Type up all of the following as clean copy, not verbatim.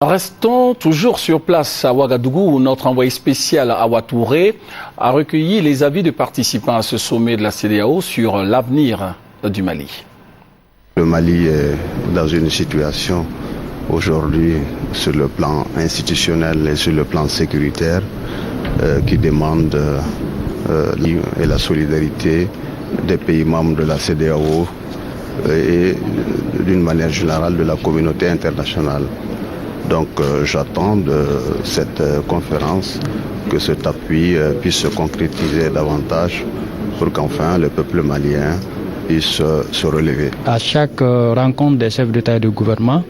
Restons toujours sur place à Ouagadougou où notre envoyé spécial Awa Touré a recueilli les avis de participants à ce sommet de la CEDEAO sur l'avenir du Mali. Le Mali est dans une situation aujourd'hui sur le plan institutionnel et sur le plan sécuritaire qui demande et la solidarité des pays membres de la CEDEAO et d'une manière générale de la communauté internationale. Donc j'attends de cette conférence que cet appui puisse se concrétiser davantage pour qu'enfin le peuple malien puisse se relever. À chaque rencontre des chefs d'État et de gouvernement,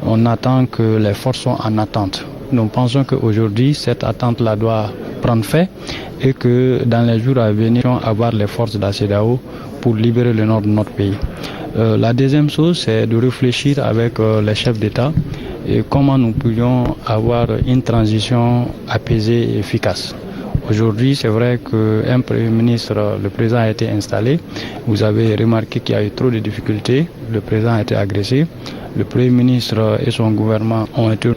on attend que les forces soient en attente. Nous pensons qu'aujourd'hui, cette attente-là doit prendre fin et que dans les jours à venir, on va avoir les forces de la CEDEAO pour libérer le nord de notre pays. La deuxième chose, c'est de réfléchir avec les chefs d'État et comment nous pourrions avoir une transition apaisée et efficace. Aujourd'hui, c'est vrai qu'un Premier ministre, le président a été installé. Vous avez remarqué qu'il y a eu trop de difficultés. Le président a été agressé. Le Premier ministre et son gouvernement ont été...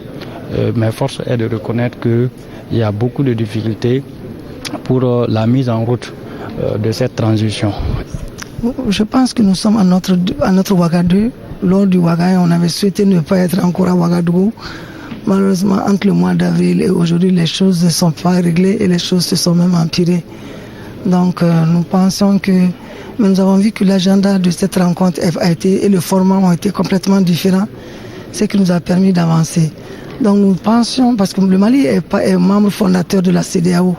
mais force est de reconnaître qu'il y a beaucoup de difficultés pour la mise en route de cette transition. Je pense que nous sommes à notre Ouagadougou. Lors du Ouagadougou, on avait souhaité ne pas être encore à Ouagadougou. Malheureusement, entre le mois d'avril et aujourd'hui, les choses ne sont pas réglées et les choses se sont même empirées. Donc, nous pensons que... Mais nous avons vu que l'agenda de cette rencontre a été, et le format ont été complètement différents, ce qui nous a permis d'avancer. Donc, nous pensions, parce que le Mali est membre fondateur de la CEDEAO,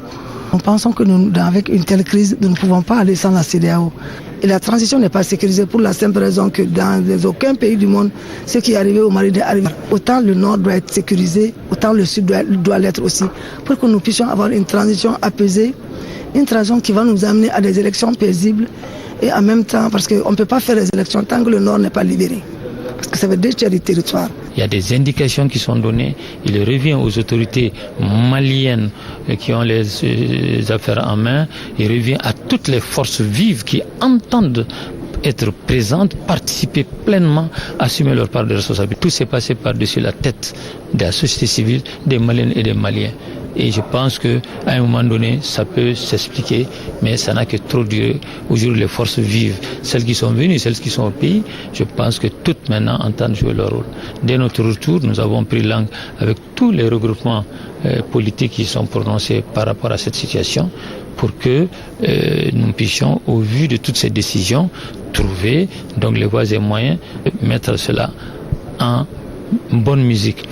nous pensons que avec une telle crise, nous ne pouvons pas aller sans la CEDEAO. Et la transition n'est pas sécurisée pour la simple raison que dans aucun pays du monde, ce qui est arrivé au Mali est arrivé. Autant le nord doit être sécurisé, autant le sud doit l'être aussi, pour que nous puissions avoir une transition apaisée, une transition qui va nous amener à des élections paisibles et en même temps, parce qu'on ne peut pas faire les élections tant que le nord n'est pas libéré. Parce que ça veut déchirer le territoire. Il y a des indications qui sont données. Il revient aux autorités maliennes qui ont les affaires en main. Il revient à toutes les forces vives qui entendent être présentes, participer pleinement, assumer leur part de responsabilité. Tout s'est passé par-dessus la tête de la société civile, des Maliennes et des Maliens. Et je pense qu'à un moment donné, ça peut s'expliquer, mais ça n'a que trop duré. Aujourd'hui, les forces vives, celles qui sont venues, celles qui sont au pays, je pense que toutes maintenant entendent jouer leur rôle. Dès notre retour, nous avons pris langue avec tous les regroupements politiques qui sont prononcés par rapport à cette situation pour que nous puissions, au vu de toutes ces décisions, trouver donc les voies et moyens de mettre cela en bonne musique.